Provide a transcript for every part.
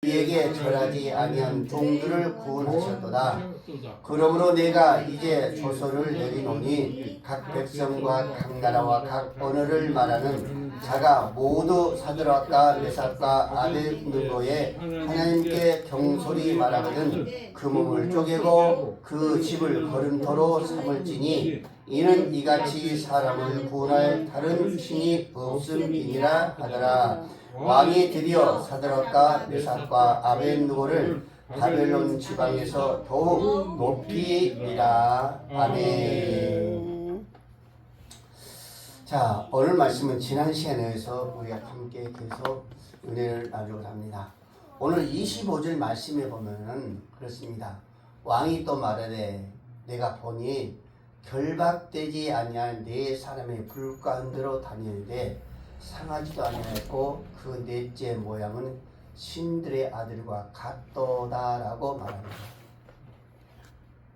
그에게 절하지 아니한 종들을 구원하셨도다. 그러므로 내가 이제 조서를 내리노니 각 백성과 각 나라와 각 언어를 말하는 자가 모두 사드락과 메삭과 아벳느고의 하나님께 경솔히 말하거든 그 몸을 쪼개고 그 집을 거름토로 삼을지니 이는 이같이 사람을 구원할 다른 신이 없음이니라 하더라. 왕이 드디어 사드락과 메삭과 아벳느고를 바벨론 지방에서 더욱 높이리라. 아멘. 자, 오늘 말씀은 지난 시간에서 우리가 함께 계속 은혜를 나누려고 합니다. 오늘 25절 말씀에 보면은 그렇습니다. 왕이 또 말하되 내가 보니 결박되지 아니한 네 사람의 불 가운데로 다니는데 상하지도 아니하였고 그 넷째 모양은 신들의 아들과 같도다라고 말합니다.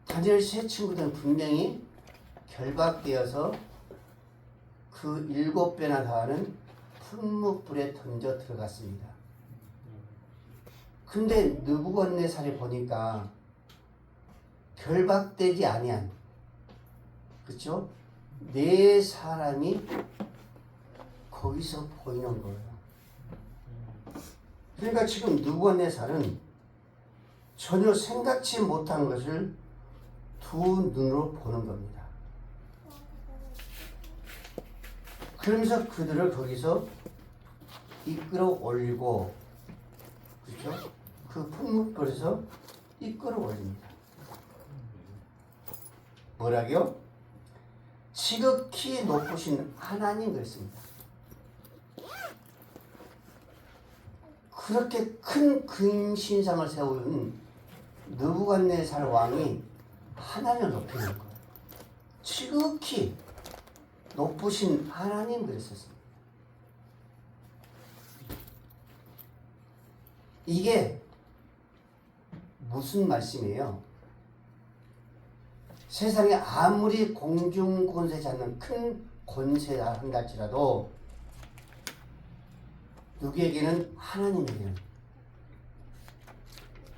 다니엘 세 친구들은 분명히 결박되어서 그 7배나 더하는 풀무불에 던져 들어갔습니다. 근데 느부갓네살이 보니까 결박되지 아니한, 그렇죠? 네 사람이 거기서 보이는 거예요. 그러니까 지금 느부갓네살은 전혀 생각지 못한 것을 두 눈으로 보는 겁니다. 그러면서 그들을 거기서 이끌어 올리고, 그렇죠? 그 풍문불에서 이끌어 올립니다. 뭐라고요? 지극히 높으신 하나님 그랬습니다. 그렇게 큰 근신상을 세운 느부갓네살 왕이 하나님을 높이는 거예요. 지극히 높으신 하나님 그랬었습니다. 이게 무슨 말씀이에요? 세상에 아무리 공중 권세 잡는 큰 권세라 한달지라도 누구에게는, 하나님에게는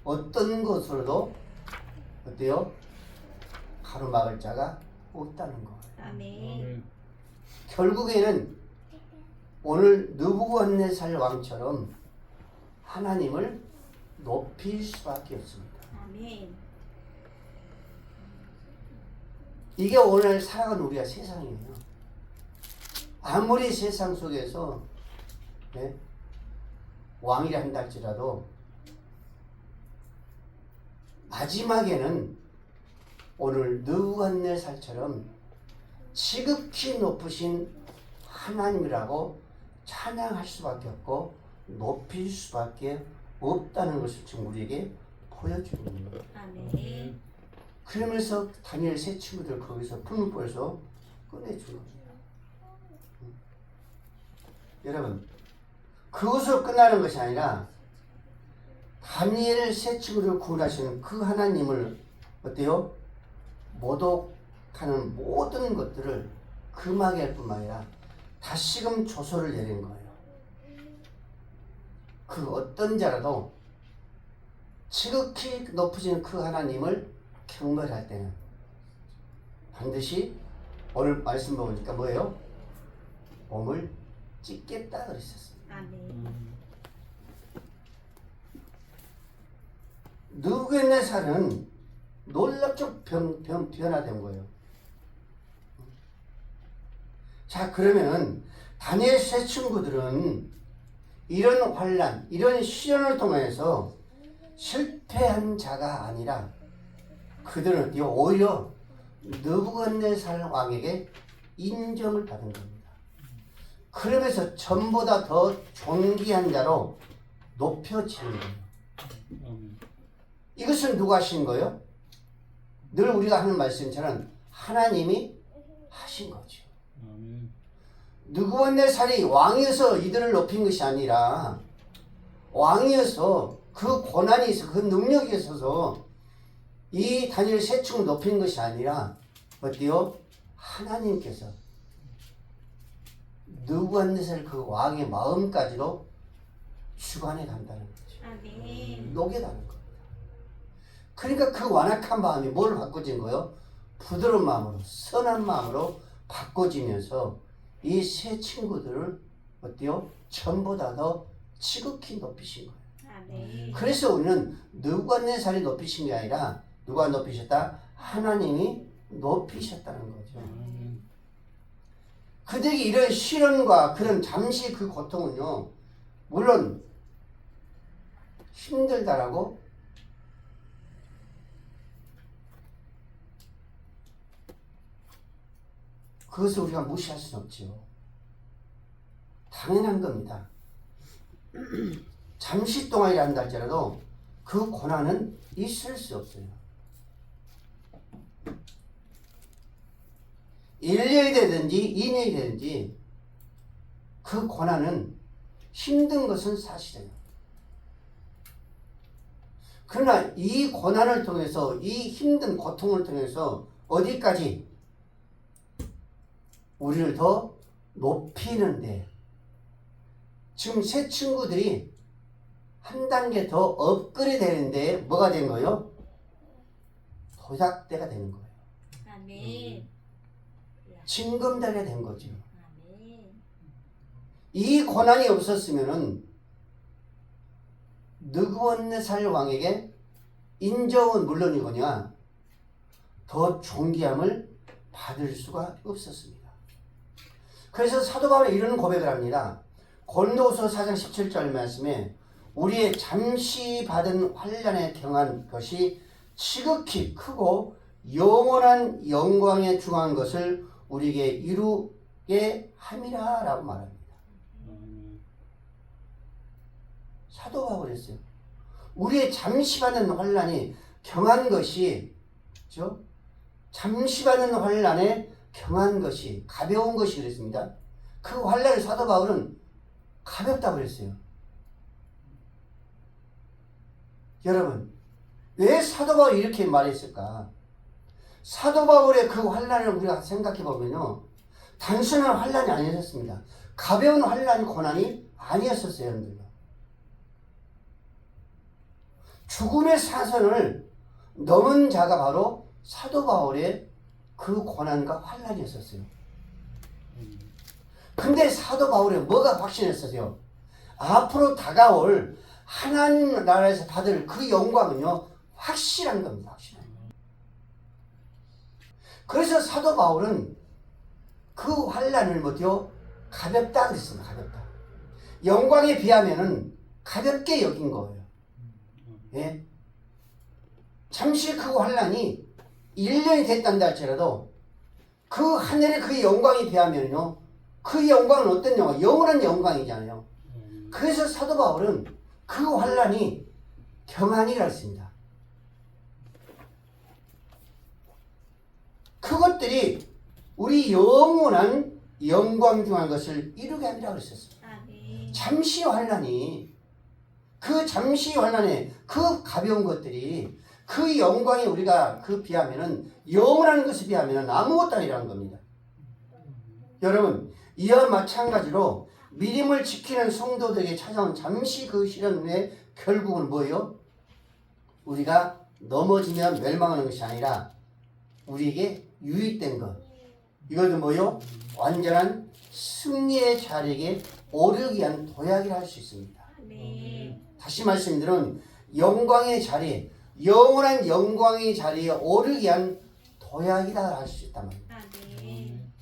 어떤 것으로도 어때요? 가로막을 자가 없다는 거예요. 아멘. 결국에는 오늘 느부갓네살 왕처럼 하나님을 높일 수밖에 없습니다. 아멘. 이게 오늘 살아가는 우리가 세상이에요. 아무리 세상 속에서 왕이라 한달지라도 마지막에는 오늘 느부갓네살처럼 지극히 높으신 하나님이라고 찬양할 수밖에 없고 높일 수밖에 없다는 것을 지금 우리에게 보여주는 거예요. 아멘. 그러면서 다니엘 세 친구들 거기서 풀무불에서 꺼내주는 거예요. 여러분, 그것으로 끝나는 것이 아니라 다니엘 세 친구를 구원하시는 그 하나님을 어때요? 모독하는 모든 것들을 금하게 할 뿐만 아니라 다시금 조서를 내린 거예요. 그 어떤 자라도 지극히 높으신 그 하나님을 경멸할 때는 반드시 오늘 말씀 보니까 뭐예요? 몸을 찢겠다 그랬었어요. 아멘. 느부갓네살은 놀랍게 변화된 거예요. 자, 그러면은 다니엘 세 친구들은 이런 환난, 이런 시련을 통해서 실패한 자가 아니라 그들은 오히려 느부갓네살 왕에게 인정을 받은 겁니다. 그러면서 전보다 더 존귀한 자로 높여지는 거예요. 이것은 누가 하신 거예요? 늘 우리가 하는 말씀처럼 하나님이 하신 거죠. 느부갓네살이 왕이어서 이들을 높인 것이 아니라 왕이어서 그 고난이 있어, 그 능력이 있어서 이 다니엘 세 친구를 높인 것이 아니라 어때요? 하나님께서 느부갓네살 그 왕의 마음까지도 주관해 간다는 거죠. 아멘. 녹여다는 겁니다. 그러니까 그 완악한 마음이 뭘 바꿔진 거예요? 부드러운 마음으로, 선한 마음으로 바꿔지면서 이 세 친구들을 어때요? 전보다 더 지극히 높이신 거예요. 아멘. 그래서 우리는 느부갓네살이 높이신 게 아니라 누가 높이셨다? 하나님이 높이셨다는 거죠. 아멘. 그들에게 이런 시련과 그런 잠시 그 고통은요, 물론 힘들다라고 그것을 우리가 무시할 수는 없지요. 당연한 겁니다. 잠시 동안이란다 할지라도 그 고난은 있을 수 없어요. 1년이 되든지 2년이 되든지 그 고난은 힘든 것은 사실이에요. 그러나 이 고난을 통해서 이 힘든 고통을 통해서 어디까지 우리를 더 높이는데 지금 새 친구들이 한 단계 더 업그레이드 되는데 뭐가 된 거예요? 도약대가 되는 거예요. 아멘. 징검다리가 된 거죠. 아멘. 이 고난이 없었으면은 느부갓네살 왕에게 인정은 물론이거니와 더 존귀함을 받을 수가 없었습니다. 그래서 사도 바울이 이런 고백을 합니다. 고린도후서 4장 17절 말씀에 우리의 잠시 받은 환난에 경한 것이 지극히 크고 영원한 영광에 중한 것을 우리에게 이루게 함이라 라고 말합니다. 사도 바울이 했어요. 우리의 잠시 받는 환난이 경한 것이 그렇죠? 잠시 받는 환난에 경한 것이 가벼운 것이 그랬습니다. 그 환난을 사도 바울은 가볍다고 그랬어요. 여러분 왜 사도 바울이 이렇게 말했을까? 사도 바울의 그 환난을 우리가 생각해 보면요, 단순한 환난이 아니었습니다. 가벼운 환난 고난이 아니었었어요. 여러분들. 죽음의 사선을 넘은 자가 바로 사도 바울의 그 고난과 환난이었었어요. 근데 사도 바울이 뭐가 확신했었어요? 앞으로 다가올 하나님 나라에서 받을 그 영광은요, 확실한 겁니다. 확실한. 그래서 사도 바울은 그 환난을 뭐죠? 가볍다 그랬습니다. 가볍다. 영광에 비하면은 가볍게 여긴 거예요. 예? 잠시 그 환난이 1년이 됐단다 할지라도 그 하늘의 그 영광에 비하면요, 그 영광은 어떤 영광? 영원한 영광이잖아요. 그래서 사도 바울은 그 환난이 경한이라 했습니다. 그것들이 우리 영원한 영광 중한 것을 이루게 하리라고 그랬었어요. 아멘. 잠시 환난이 그 잠시 환난에 그 가벼운 것들이 그 영광이 우리가 그 비하면은 영원한 것에 비하면은 아무것도 아니라는 겁니다. 여러분 이와 마찬가지로 믿음을 지키는 성도들에게 찾아온 잠시 그 시련의 결국은 뭐예요? 우리가 넘어지면 멸망하는 것이 아니라 우리에게 유익된 것, 이것도 뭐예요? 완전한 승리의 자리에 오르기 위한 도약이라 할 수 있습니다. 아멘. 다시 말씀드리면 영광의 자리, 영원한 영광의 자리에 오르기 위한 도약이라 할 수 있단 말입니다. 아멘.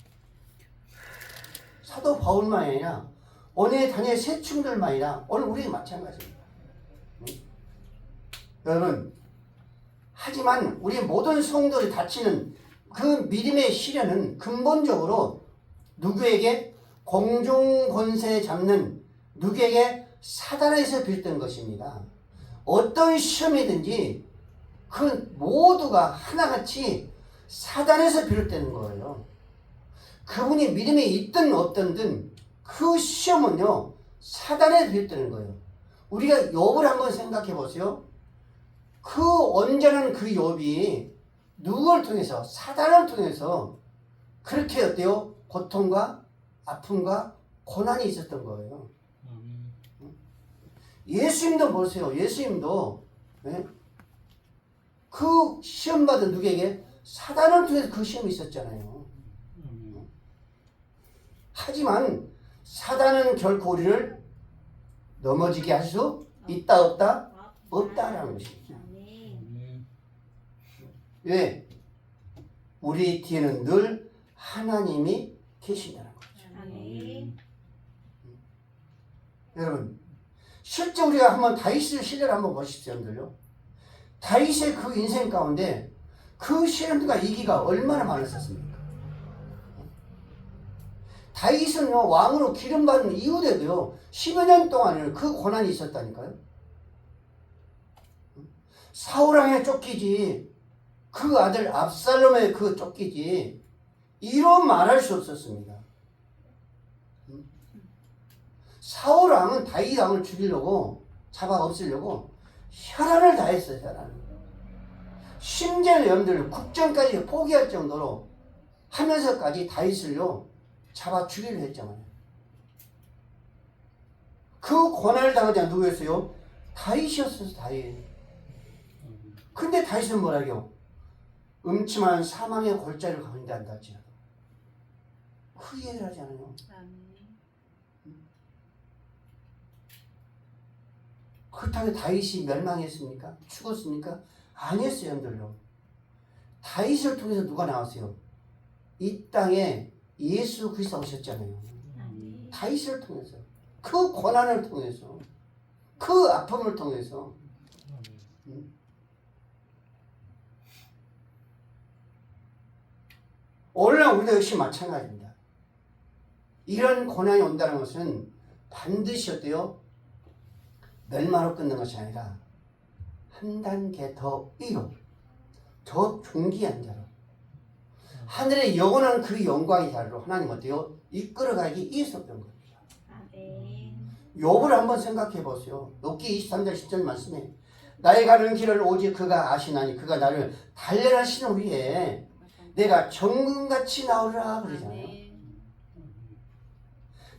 사도 바울만이 아니라 오늘 다니엘 새 친구들만이 아니라 오늘 우리 마찬가지입니다. 여러분, 하지만 우리 모든 성도들이 다치는 그 믿음의 시련은 근본적으로 누구에게 공중 권세 잡는 누구에게 사단에서 비롯된 것입니다. 어떤 시험이든지 그 모두가 하나같이 사단에서 비롯되는 거예요. 그분이 믿음에 있든 없든 그 시험은요, 사단에서 비롯되는 거예요. 우리가 욥을 한번 생각해 보세요. 그 온전한 그 욥이 누구를 통해서, 사단을 통해서 그렇게 어때요? 고통과 아픔과 고난이 있었던 거예요. 예수님도 보세요. 예수님도 예? 그 시험 받은 누구에게? 사단을 통해서 그 시험이 있었잖아요. 하지만 사단은 결코 우리를 넘어지게 할 수 있다 없다? 없다라는 것이죠. 아멘. 왜? 우리 뒤에는 늘 하나님이 계신다는 거죠. 아멘. 여러분, 실제 우리가 한번 다윗의 신뢰를 한번 보십시오, 여러분들요. 다윗의 그 인생 가운데 그 시련과 위기가 얼마나 많았었습니까? 다윗은요, 왕으로 기름받은 이후에도요, 10여 년 동안은 그 고난이 있었다니까요. 사울왕에 쫓기지, 그 아들 압살롬에 그 쫓기지, 이로 말할 수 없었습니다. 사울왕은 다윗 왕을 죽이려고, 잡아 없애려고 혈안을 다했어요, 혈안을. 심지어 여러분들 국정까지 포기할 정도로 하면서까지 다윗을요, 잡아 죽이려 했잖아요. 그 고난을 당하지 않은 누구였어요? 다윗이었어요, 다윗. 근데 다윗은 뭐라고요? 음침한 사망의 골짜기를 가운데 한다 할지라도 그 이해를 하지 않아요. 아멘. 그렇다고 다윗이 멸망했습니까? 죽었습니까? 아니었어요, 여러분들요. 다윗을 통해서 누가 나왔어요? 이 땅에 예수 그리스도 오셨잖아요. 아멘. 다윗을 통해서, 그 고난을 통해서, 그 아픔을 통해서. 오늘날 우리도 역시 마찬가지입니다. 이런 고난이 온다는 것은 반드시 어때요? 멸망으로 끝난 것이 아니라 한 단계 더 위로, 더 존귀한 자로, 하늘의 영원한 그 영광의 자리로 하나님 어때요? 이끌어가기 위해서 그런 겁니다. 아멘. 욥을 한번 생각해 보세요. 욥기 23장 10절 말씀에 나의 가는 길을 오직 그가 아시나니 그가 나를 단련하시는 후에 내가 정금같이 나오리라 그러잖아요. 아멘.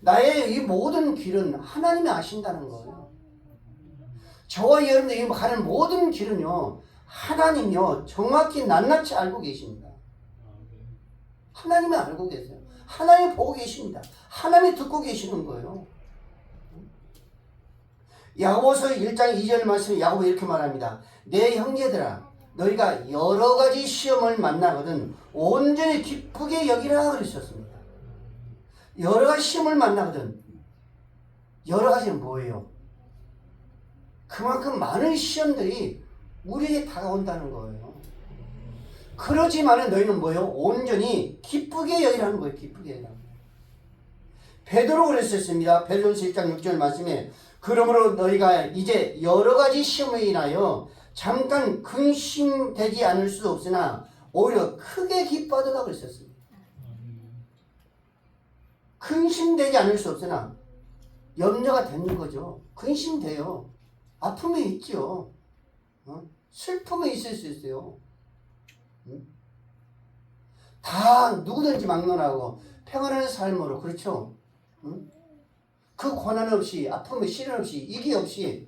나의 이 모든 길은 하나님이 아신다는 거예요. 저와 여러분들이 가는 모든 길은요, 하나님요 정확히 낱낱이 알고 계십니다. 하나님이 알고 계세요. 하나님이 보고 계십니다. 하나님이 듣고 계시는 거예요. 야고보서 1장 2절 말씀에 야고보 이렇게 말합니다. 내 형제들아, 너희가 여러 가지 시험을 만나거든 온전히 기쁘게 여기라 그러셨습니다. 여러 가지 시험을 만나거든. 여러 가지는 뭐예요? 그만큼 많은 시험들이 우리에게 다가온다는 거예요. 그러지만은 너희는 뭐예요? 온전히 기쁘게 여기라는 거예요. 기쁘게 여기라는 거예요. 베드로 그랬었습니다. 베드로전서 1장 6절 말씀에 그러므로 너희가 이제 여러 가지 시험에 인하여 잠깐 근심되지 않을 수도 없으나 오히려 크게 기뻐하도다 그랬었습니다. 근심되지 않을 수 없으나 염려가 되는 거죠. 근심돼요. 아픔이 있죠. 슬픔이 있을 수 있어요. 다 누구든지 막론하고 평안한 삶으로, 그렇죠? 그 고난 없이, 아픔의 시련 없이, 이기 없이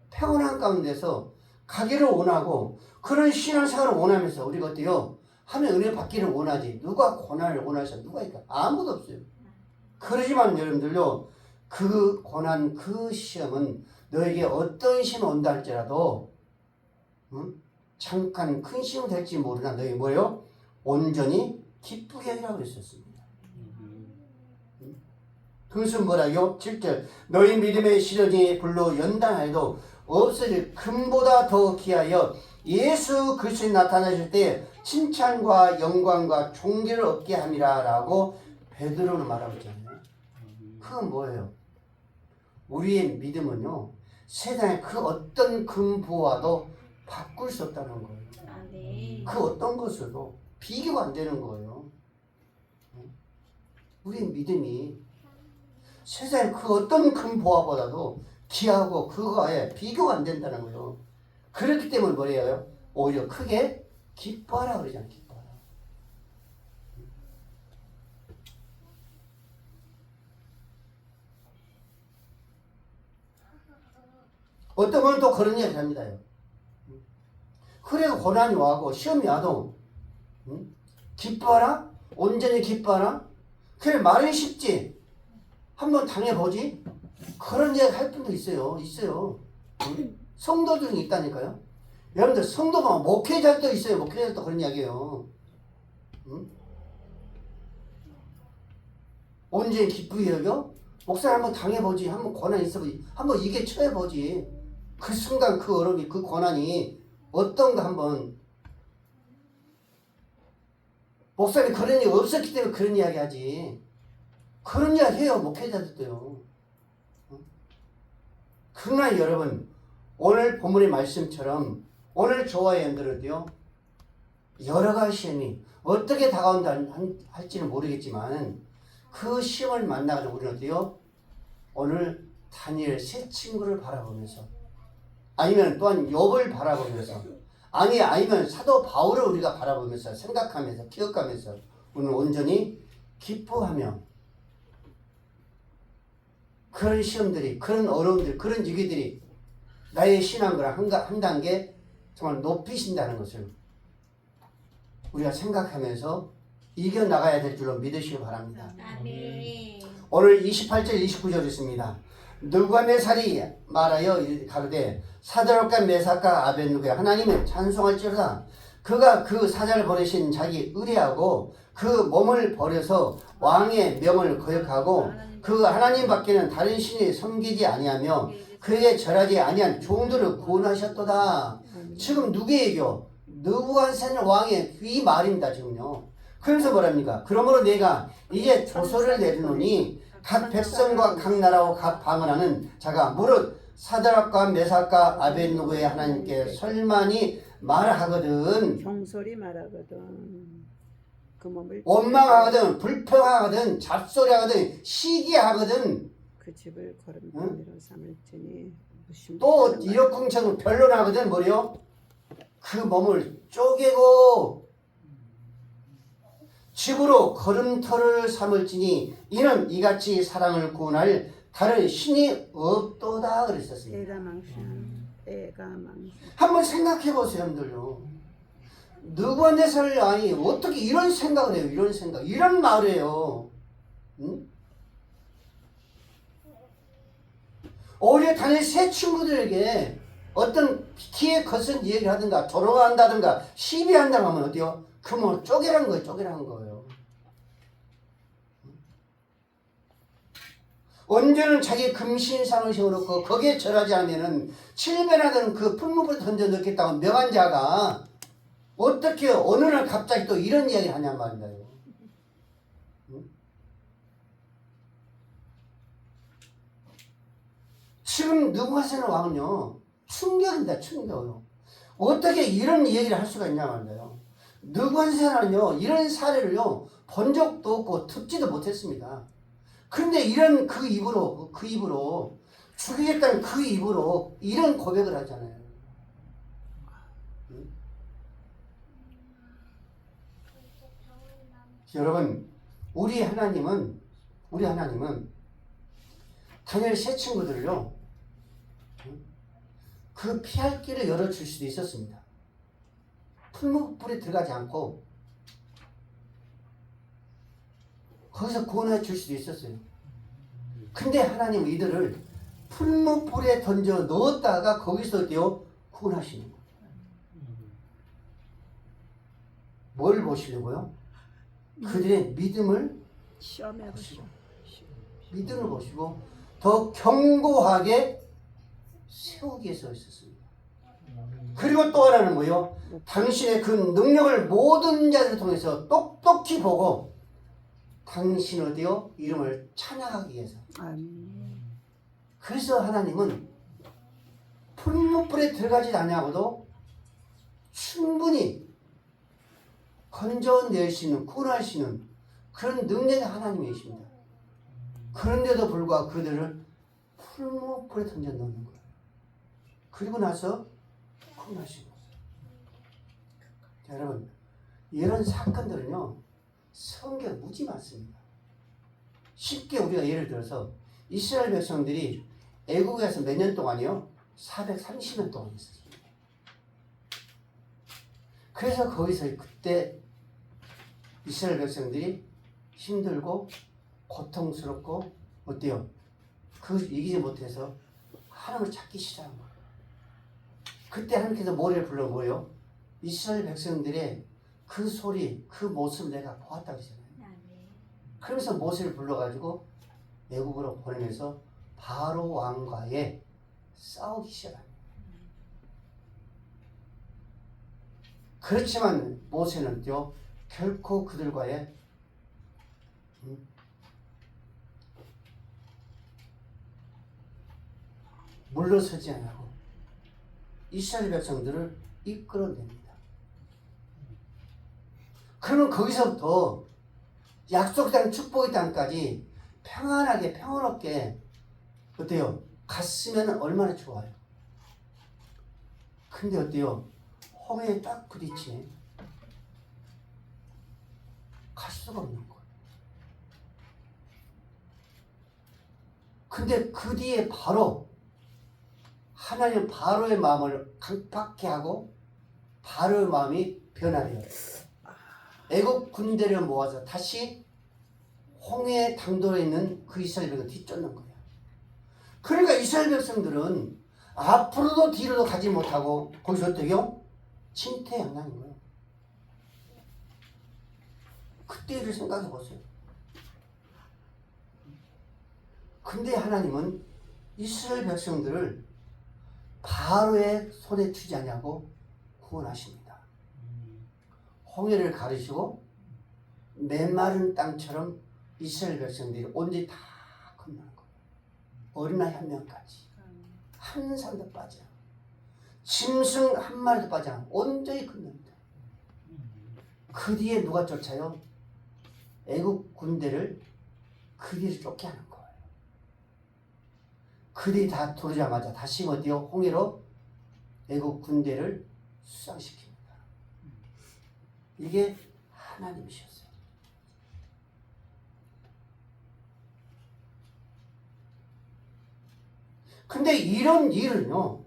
평안한 가운데서 가기를 원하고 그런 신앙생활을 원하면서 우리가 어때요? 하나님 은혜 받기를 원하지. 누가 고난을 원하셔? 누가 있까? 아무도 없어요. 그러지만 여러분들요, 그 고난, 그 시험은 너에게 어떤 시험이 온다 할지라도 잠깐 큰 시험이 될지 모르나 너희 뭐예요? 온전히 기쁘게 하리라고 그랬었습니다. 그것은 뭐라요? 7절 너희 믿음의 시련이 불로 연단하여도 없어질 금보다 더 귀하여 예수 그리스도에 나타나실 때 칭찬과 영광과 존귀를 얻게 함이라 라고 베드로는 말하고 있잖아요. 그건 뭐예요? 우리의 믿음은요, 세상의 그 어떤 금부와도 바꿀 수 없다는 거예요. 아멘. 그 어떤 것으로도 비교가 안 되는 거예요. 우리의 믿음이 세상의 그 어떤 금보화보다도 귀하고 그거에 비교가 안 된다는 거예요. 그렇기 때문에 뭐래요? 오히려 크게 기뻐하라 그러잖아요. 기뻐하라. 어떤 분은 또 그런 이야기를 합니다. 그래도 고난이 와고 시험이 와도 기뻐하라? 온전히 기뻐하라? 그래 말은 쉽지. 한번 당해보지? 그런 이야기 할 분도 있어요. 성도 중에 있다니까요. 여러분들 성도가 목회자도 있어요. 목회자도 그런 이야기예요. 온전히 기쁘게 여겨? 목사님 한번 당해보지. 한번 고난이 있어보지. 한번 이게 쳐해보지. 그 순간 그 어려움이 그 고난이 어떤가 한번. 목사님 그런 일 없었기 때문에 그런 이야기 하지. 그런 이야기 해요. 목회자들도요. 그러나 여러분 오늘 본문의 말씀처럼 오늘 저와 여러분들은요 여러 가지 시험이 어떻게 다가온다 할지는 모르겠지만 그 시험을 만나가지고 우리는 어때요? 오늘 다니엘 세 친구를 바라보면서 아니면 또한 욥을 바라보면서 아니면 사도 바울을 우리가 바라보면서 생각하면서 기억하면서 우리는 온전히 기뻐하며 그런 시험들이 그런 어려움들 그런 위기들이 나의 신앙을 한 단계 정말 높이신다는 것을 우리가 생각하면서 이겨나가야 될 줄로 믿으시기 바랍니다. 아멘. 오늘 28절 29절 있습니다. 느부갓네살이 말하여 가로되 사드락과 메삭과 아벳느고의 하나님을 찬송할지어다. 그가 그 사자를 보내신 자기 의뢰하고 그 몸을 버려서 왕의 명을 거역하고 그 하나님 밖에는 다른 신이 섬기지 아니하며 그에게 절하지 아니한 종들을 구원하셨도다. 지금 누구에게요? 느부갓네살 왕의 이 말입니다. 지금요. 그래서 뭐랍니까? 그러므로 내가 이제 조서를 내리노니 각 백성과 각 나라와 각 방언하는 자가 무릇 사드락과 메삭과 아벳느고의 하나님께 설만이 말하거든 경솔이 말하거든 그 몸을 원망하거든 불평하거든 잡소리하거든 시기하거든 그 집을 거름덩이로 삼을지니 또 이러쿵창 변론하거든 뭐래요? 그 몸을 쪼개고 집으로 걸음터를 삼을지니 이는 이같이 사랑을 구원할 다른 신이 없도다 그랬었습니다. 애가 망신 한번 생각해 보세요, 여러분들요. 느부갓네살 왕이 어떻게 이런 생각을 해요? 이런 생각, 이런 말을 해요. 응? 오히려 다른 새 친구들에게 어떤 키에 거센 얘기를 하든가 조롱한다든가 시비한다고 하면 어때요? 그 뭐 쪼개라는 거예요. 쪼개라는 거예요. 언제는 자기 금신상을 세워놓고 거기에 절하지 않으면은 7배나되는 그 풀무불에 던져 넣겠다고 명한 자가 어떻게 어느 날 갑자기 또 이런 이야기를 하냔 말이에요. 응? 지금 느부갓네살 왕은요 충격입니다. 충격요. 어떻게 이런 얘기를 할 수가 있냐 말이에요. 느부갓네살은요 이런 사례를요 본 적도 없고 듣지도 못했습니다. 그런데 이런 그 입으로 죽이겠다는 그 입으로 이런 고백을 하잖아요. 응? 여러분 우리 하나님은 다니엘 세 친구들을요 그 피할 길을 열어줄 수도 있었습니다. 풀무불에 들어가지 않고 거기서 구원해 줄 수도 있었어요. 근데 하나님은 이들을 풀무불에 던져 넣었다가 거기서 어때요? 구원하시는 거예요. 뭘 보시려고요? 그들의 믿음을 시험해 보시오. 믿음을 보시고 더 견고하게 세우기 위해서 있었습니다. 그리고 또 하나는 뭐요? 당신의 그 능력을 모든 자들을 통해서 똑똑히 보고 당신 어디요? 이름을 찬양하기 위해서. 그래서 하나님은 풀무불에 들어가지 않냐고도 충분히 건져낼 수 있는 구원할 수 있는 그런 능력의 하나님이십니다. 그런데도 불구하고 그들을 풀무불에 던져 넣는 거예요. 그리고 나서 구원하시고. 자, 여러분 이런 사건들은요 성경에 무지 많습니다. 쉽게 우리가 예를 들어서 이스라엘 백성들이 애국에서 몇 년 동안이요 430년 동안 있었어요. 그래서 거기서 그때 이스라엘 백성들이 힘들고 고통스럽고 어때요? 이기지 못해서 하나님을 찾기 시작한 거예요. 그때 하나님께서 뭐를 불러 뭐예요? 이스라엘 백성들의 그 소리, 그 모습을 내가 보았다고 했잖아요. 아멘. 그러면서 모세를 불러가지고 애국으로 보내면서 바로 왕과의 싸우기 시작합니다. 그렇지만 모세는요 결코 그들과의 물러서지 않고 이스라엘 백성들을 이끌어냅니다. 그러면 거기서부터 약속의 땅, 축복의 땅까지 평안하게 평화롭게 어때요? 갔으면 얼마나 좋아요. 근데 어때요? 홍해에 딱 부딪히네. 갈 수가 없는 거예요. 근데 그 뒤에 바로 하나님 바로의 마음을 강팍해 하고 바로의 마음이 변하래요. 애국 군대를 모아서 다시 홍해 당도에 있는 그 이스라엘 백성을 뒤쫓는 거예요. 그러니까 이스라엘 백성들은 앞으로도 뒤로도 가지 못하고 거기서 어떻게요? 침태양난인 거예요. 그때를 생각해 보세요. 근데 하나님은 이스라엘 백성들을 바로의 손에 주지 않냐고 구원하십니다. 홍해를 가르시고 메마른 땅처럼 이스라엘 백성들이 온전히 다 건너는 거예요. 어린아이 한 명까지 한 사람도 빠져 짐승 한 마리도 빠져 않고 온전히 건넙니다. 그 뒤에 누가 쫓아요? 애국 군대를 그 뒤를 쫓게 하는 거예요. 그들이 다 들어오자마자 다시 어디요? 홍해로 애국 군대를 수상시킵니다. 이게 하나님이셨어요. 근데 이런 일은요,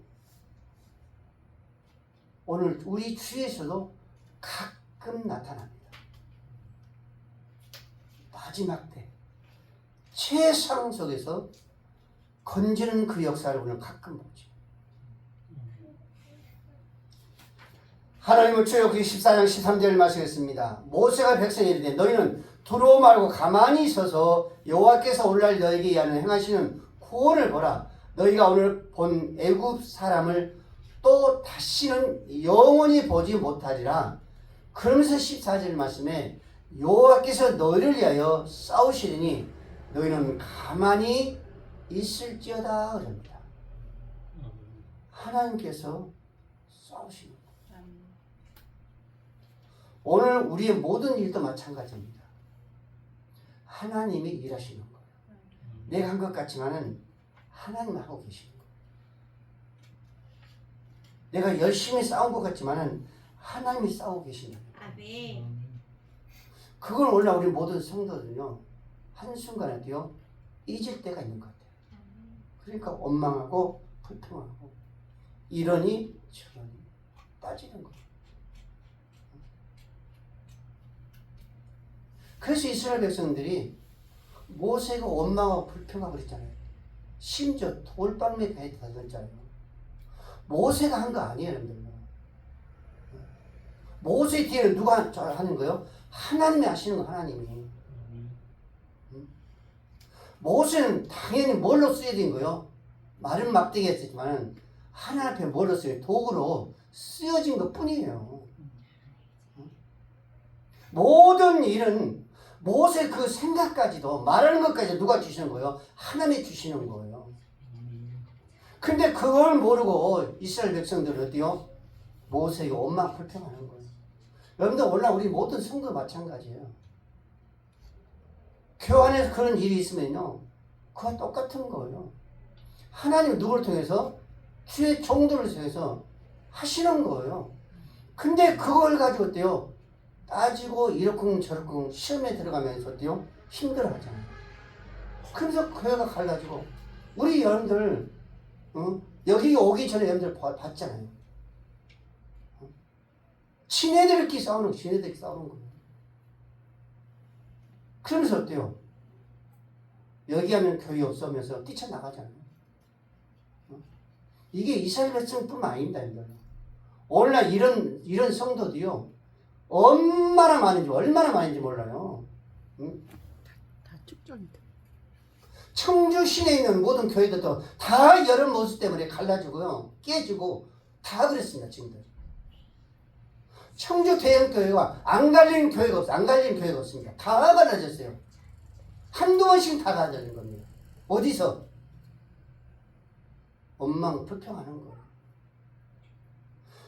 오늘 우리 주위에서도 가끔 나타납니다. 마지막 때 최상 속에서 건지는 그 역사를 우리는 가끔 보죠. 하나님은 출애굽기 14장 13절 말씀했습니다. 모세가 백성에 이르되 너희는 두려워 말고 가만히 서서 여호와께서 오늘날 너희에게 하는 행하시는 구원을 보라. 너희가 오늘 본 애굽 사람을 또 다시는 영원히 보지 못하리라. 그러면서 14절 말씀에 여호와께서 너희를 위하여 싸우시리니 너희는 가만히 있을지어다 그럽니다. 하나님께서 싸우십니다. 오늘 우리의 모든 일도 마찬가지입니다. 하나님이 일하시는 거예요. 내가 한 것 같지만은 하나님 하고 계시는 거예요. 내가 열심히 싸운 것 같지만은 하나님이 싸우고 계시는 거예요. 아멘. 그걸 원래 우리 모든 성도들은요 한순간에도요 잊을 때가 있는 것 같아요. 그러니까 원망하고 불평하고 이러니 저러니 따지는 거예요. 그래서 이스라엘 백성들이 모세가 원망하고 불평하고 그랬잖아요. 심지어 돌방에 가야 되잖아요. 모세가 한 거 아니에요, 여러분들. 모세 뒤에는 누가 하는 거예요? 하나님이 하시는 거, 하나님이. 모세는 당연히 뭘로 쓰여야 된 거예요? 마른 막대기 했지만 하나님 앞에 뭘로 쓰여요? 도구로 쓰여진 것 뿐이에요. 모든 일은 모세 그 생각까지도 말하는 것까지 누가 주시는 거예요? 하나님이 주시는 거예요. 근데 그걸 모르고 이스라엘 백성들은 어때요? 모세에게 원망 불평하는 거예요. 여러분들 오늘 우리 모든 성도 마찬가지예요. 교회 안에서 그런 일이 있으면요 그와 똑같은 거예요. 하나님 누구를 통해서? 주의 종들을 통해서 하시는 거예요. 근데 그걸 가지고 어때요? 따지고 이렇쿵 저렇쿵 시험에 들어가면서 어때요? 힘들어 하잖아요. 그래서 교회가 갈라지고 우리 여러분들 여기 오기 전에 여러분들 봤잖아요. 지네들끼리 싸우는 거, 지네들끼리 싸우는 거예요. 그러면서 어때요? 여기 하면 교회 없으면서 뛰쳐나가잖아요. 이게 이스라엘 백성뿐만 아닙니다. 오늘날 이런 성도도요, 얼마나 많은지 몰라요. 응? 다 축전이다. 청주 시내에 있는 모든 교회들도 다 이런 모습 때문에 갈라지고요, 깨지고 다 그랬습니다. 지금들. 청주 대형교회와 안 갈린 교회가 없어요. 안 갈린 교회가 없습니다. 다 갈라졌어요. 한두 번씩 다 갈라진 겁니다. 어디서? 원망불평하는 거예요.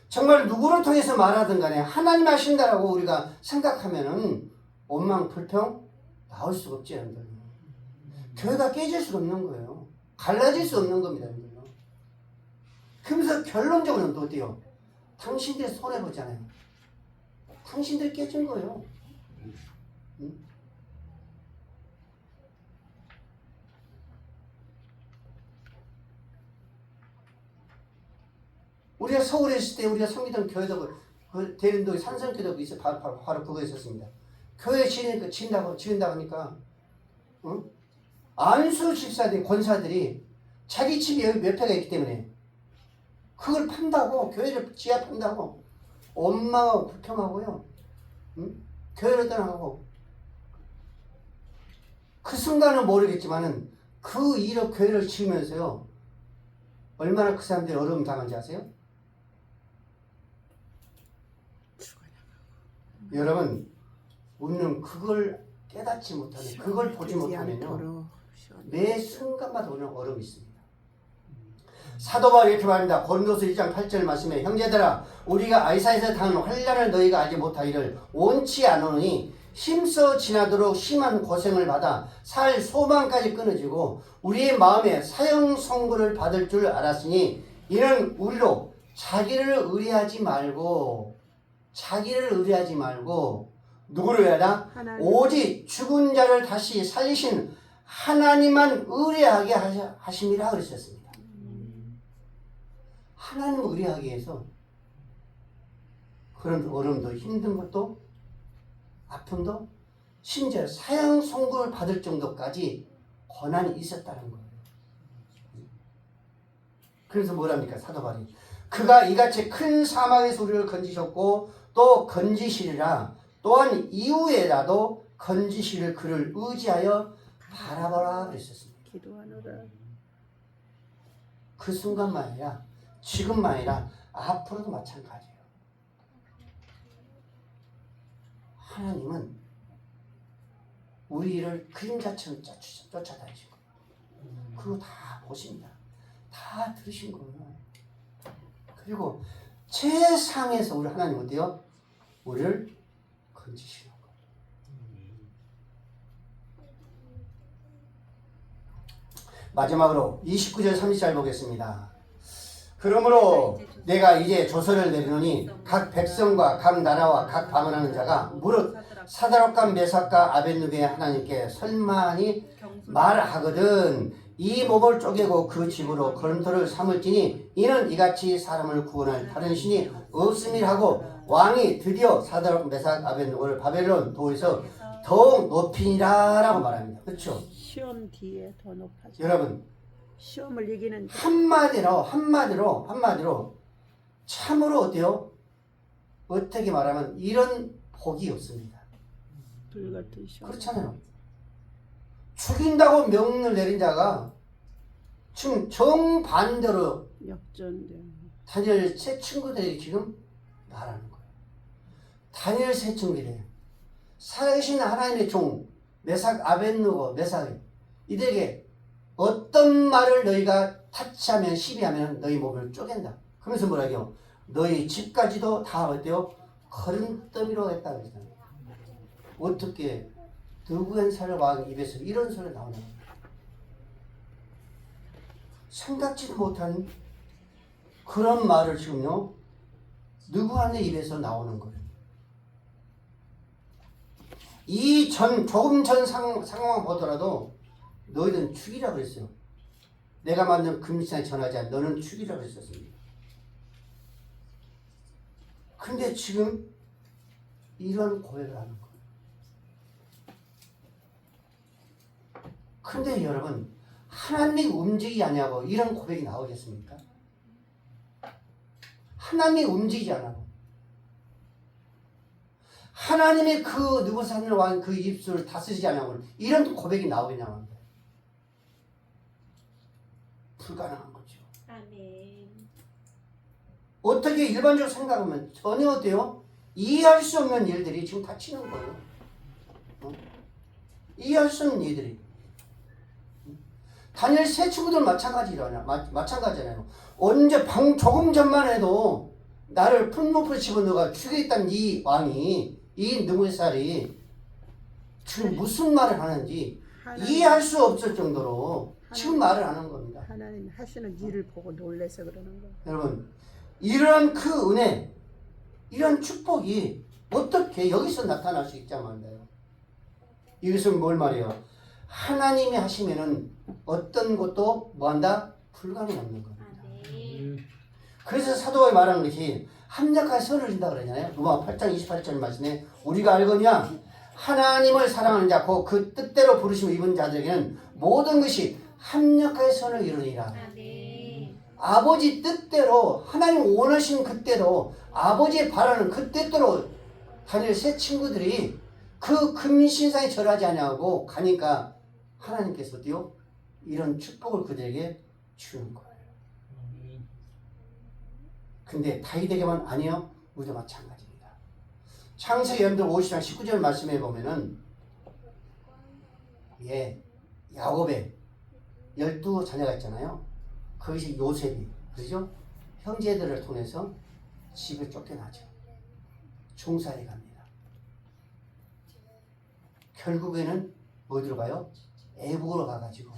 정말 누구를 통해서 말하든 간에 하나님 하신다라고 우리가 생각하면은 원망불평 나올 수가 없지, 여러분들. 교회가 깨질 수가 없는 거예요. 갈라질 수 없는 겁니다, 여러분들. 그러면서 결론적으로는 또 어때요? 당신들이 손해보잖아요. 당신들이 깨진 거예요. 응? 우리가 서울에 있을 때 우리가 섬기던 교회도 그 대림동에 산성교회도 있어 바로 그거 있었습니다. 교회 지은다고 하니까 안수 집사들이 권사들이 자기 집이 여기 몇 회가 있기 때문에 그걸 판다고 교회를 지하 판다고 원망하고 불평하고요. 교회를 떠나고 그 순간은 모르겠지만은 그 일로 교회를 지으면서요 얼마나 그 사람들이 어려움 당한지 아세요? 여러분, 우리는 그걸 깨닫지 못하면, 그걸 보지 못하면요, 매 순간마다 우리는 어려움이 있습니다. 사도 바울이 이렇게 말합니다. 고린도서 1장 8절 말씀에 형제들아 우리가 아이사에서 당한 환난을 너희가 알지 못하기를 원치 않으니 힘써 지나도록 심한 고생을 받아 살 소망까지 끊어지고 우리의 마음에 사형 선고를 받을 줄 알았으니 이는 우리로 자기를 의뢰하지 말고 누구를 의뢰하라? 오직 죽은 자를 다시 살리신 하나님만 의뢰하게 하심이라 그러셨습니다. 하나님을 의뢰하기 위해서 그런 어려움도 힘든 것도 아픔도 심지어 사형 선고를 받을 정도까지 권한이 있었다는 거예요. 그래서 뭐랍니까? 사도 바울이 그가 이같이 큰 사망에서 우리를 건지셨고 또 건지시리라 또한 이후에라도 건지시를 그를 의지하여 바라보라 그랬었습니다. 기도하노라. 그 순간만 아니라 지금만 아니라 앞으로도 마찬가지예요. 하나님은 우리를 그림자처럼 쫓아다니신 거예요. 그거 다 보십니다. 다 들으신 거예요. 그리고 최상에서 우리 하나님 어때요? 우리를 건지시는 거예요. 마지막으로 29절 30절 보겠습니다. 그러므로 내가 이제 조서를 내리노니 각 백성과 각 나라와 각 방언하는 자가 무릇 사드락과 메삭과 아벳느고의 하나님께 설만히 말하거든 이 몸을 쪼개고 그 집으로 거름토를 삼을지니 이는 이같이 사람을 구원할 다른 신이 없음이라 하고 왕이 드디어 사드락 메삭 아벳느고를 바벨론 도에서 더욱 높이니라 라고 말합니다. 그렇죠? 시험 뒤에 더 높아져. 여러분 시험을 이기는 한마디로 참으로 어때요? 어떻게 말하면 이런 복이 없습니다. 불같은 시험. 그렇잖아요. 죽인다고 명령을 내린 자가 지금 정반대로 역전된. 다니엘 세 친구들이 지금 말하는 거예요. 다니엘 세 친구들이에요. 살아계신 하나님의 종 메삭 아벳느고 메삭 이들에게 어떤 말을 너희가 타치하면 시비하면 너희 몸을 쪼갠다. 그러면서 뭐라고요? 너희 집까지도 다 어때요? 거름더미로 했다 그랬잖아요. 어떻게 누구의 살을 왕 입에서 이런 소리 나오는 거예요? 생각지도 못한 그런 말을 지금요 누구한테 입에서 나오는 거예요. 조금 전 상황을 보더라도 너희들은 죽이라 그랬어요. 내가 만든 금신상에 전하지 않 너는 죽이라고 했었습니다. 근데 지금 이런 고백을 하는 거예요. 근데 여러분 하나님이 움직이지 않냐고 이런 고백이 나오겠습니까? 하나님이 움직이지 않냐고 하나님이 그 느부갓네살 왕 그 입술을 다스리지 않냐고 이런 고백이 나오겠냐고 합니다. 불가능한 거죠. 아멘. 어떻게 일반적으로 생각하면 전혀 어때요? 이해할 수 없는 일들이 지금 닥치는 거예요. 이해할 수 없는 일들이. 다니엘 세 친구들 마찬가지잖아요. 언제 조금 전만 해도 나를 풀무풀 집어넣어가 죽이겠다는 이 왕이 이 느부갓네살이 지금 무슨 말을 하는지 이해할 수 없을 정도로 지금 말을 하는 겁니다. 하나님 하시는 일을 보고 놀래서 그러는 거예요. 여러분 이러한 그 은혜 이런 축복이 어떻게 여기서 나타날 수 있자 말이에요. 이것은 뭘 말해요? 하나님이 하시면은 어떤 것도 뭐한다? 불가능이 없는 겁니다. 아멘. 그래서 사도가 말하는 것이 합력하여 선을 준다 그러잖아요. 로마 8장 28절 말씀에 우리가 알거니와 하나님을 사랑하는 자 곧 그 뜻대로 부르심을 입은 자들에게는 모든 것이 합력하여 선을 이루니라. 아멘. 아버지 뜻대로 하나님 원하신 그때로 아버지의 바라는 그 뜻대로 다니엘 세 친구들이 그 금신상에 절하지 않냐고 가니까 하나님께서 어때요? 이런 축복을 그들에게 주는 거예요. 근데 다윗에게만 아니요. 우리도 마찬가지입니다. 창세기 여러분들 50장 19절 말씀해 보면은 야곱의 12자녀가 있잖아요. 그것이 요셉이 그렇죠? 형제들을 통해서 집을 쫓겨나죠. 종살이 갑니다. 결국에는 어디로 가요? 애국으로 가가지고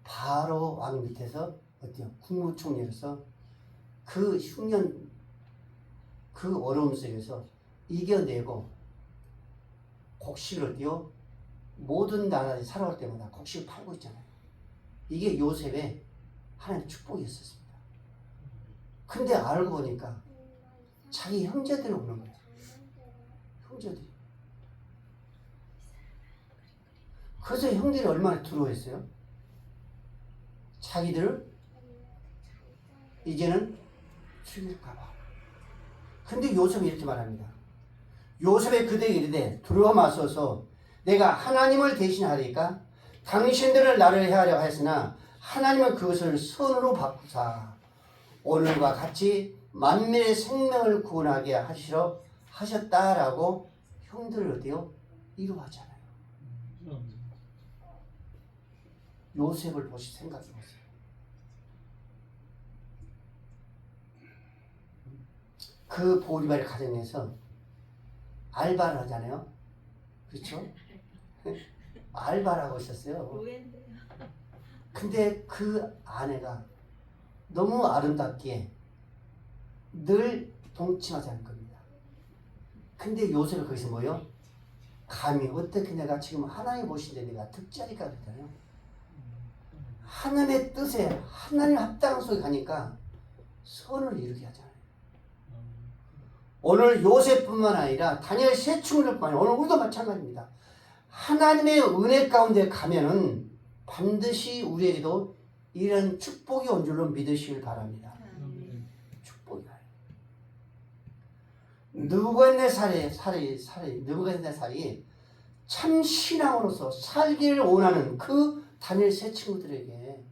바로 왕 밑에서 어때요? 국무총리로서 그 흉년 그 어려움 속에서 이겨내고 곡식을 어때요? 모든 나라에 살아올 때마다 곡식을 팔고 있잖아요. 이게 요셉의 하나님의 축복이었습니다. 근데 알고 보니까 자기 형제들이 오는 거예요. 형제들이. 그래서 형들이 얼마나 두려워했어요? 자기들을 이제는 죽일까봐. 근데 요셉이 이렇게 말합니다. 요셉의 그대에게 이르되 두려워 마소서 내가 하나님을 대신하리까 당신들은 나를 해하려 하였으나 하나님은 그것을 선으로 바꾸사 오늘과 같이 만민의 생명을 구원하게 하시러 하셨다라고 형들을 어때요? 이루하잖아요. 요셉을 보시 생각해 보세요. 그 보리발의 가정에서 알바를 하잖아요. 그렇죠? 알바를 하고 있었어요. 오해인데요. 근데 그 아내가 너무 아름답기에 늘 동침하지 않을 겁니다. 근데 요셉은 거기서 뭐요? 감히 어떻게 내가 지금 하나님 보시는데 내가 득자리까 그랬잖아요. 하나님의 뜻에 하나님 합당한 속에 가니까 선을 이루게 하잖아요. 오늘 요셉뿐만 아니라 다니엘 세 친구들뿐만 아니라 오늘 우리도 마찬가지입니다. 하나님의 은혜 가운데 가면은 반드시 우리에게도 이런 축복이 온 줄로 믿으시길 바랍니다. 축복이 와요. 느부갓네살이 참 신앙으로서 살기를 원하는 그 다니엘 세 친구들에게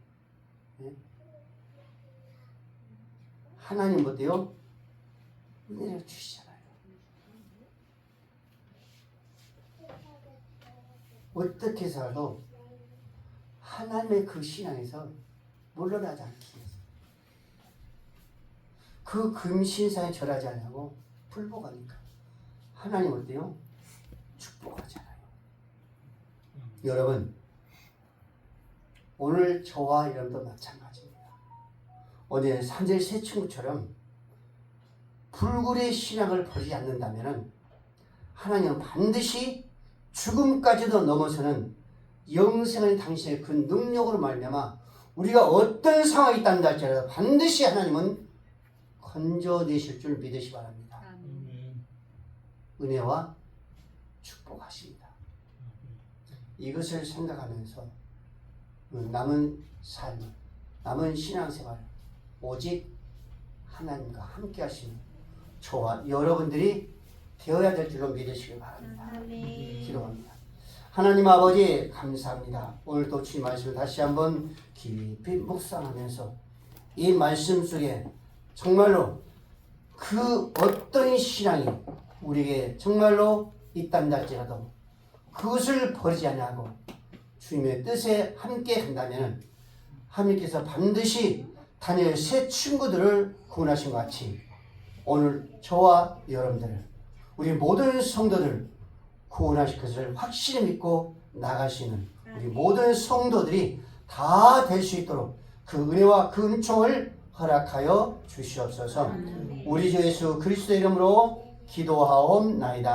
하나님 어때요? 은혜를 주시잖아요. 어떻게 살아도 하나님의 그 신앙에서 물러나지 않기 위해서 그 금신상에 절하지 않냐고 불복하니까 하나님 어때요? 축복하잖아요. 여러분 오늘 저와 여러분도 마찬가지입니다. 어제 산들 세 친구처럼 불굴의 신앙을 버리지 않는다면 하나님은 반드시 죽음까지도 넘어서는 영생한 당신의 그 능력으로 말미암아 우리가 어떤 상황이 있다는 할지라도 반드시 하나님은 건져내실 줄 믿으시 바랍니다. 은혜와 축복하십니다. 이것을 생각하면서 남은 삶, 남은 신앙생활 오직 하나님과 함께 하시는 저와 여러분들이 되어야 될 줄로 믿으시길 바랍니다. 아멘. 기도합니다. 하나님 아버지 감사합니다. 오늘도 주님 말씀을 다시 한번 깊이 묵상하면서 이 말씀 속에 정말로 그 어떤 신앙이 우리에게 정말로 있다는 할지라도 그것을 버리지 아니하고 주님의 뜻에 함께 한다면 하나님께서 반드시 다니엘 세 친구들을 구원하신 것 같이 오늘 저와 여러분들 우리 모든 성도들 구원하실 것을 확실히 믿고 나가시는 우리 모든 성도들이 다 될 수 있도록 그 은혜와 그 은총을 허락하여 주시옵소서. 우리 주 예수 그리스도의 이름으로 기도하옵나이다.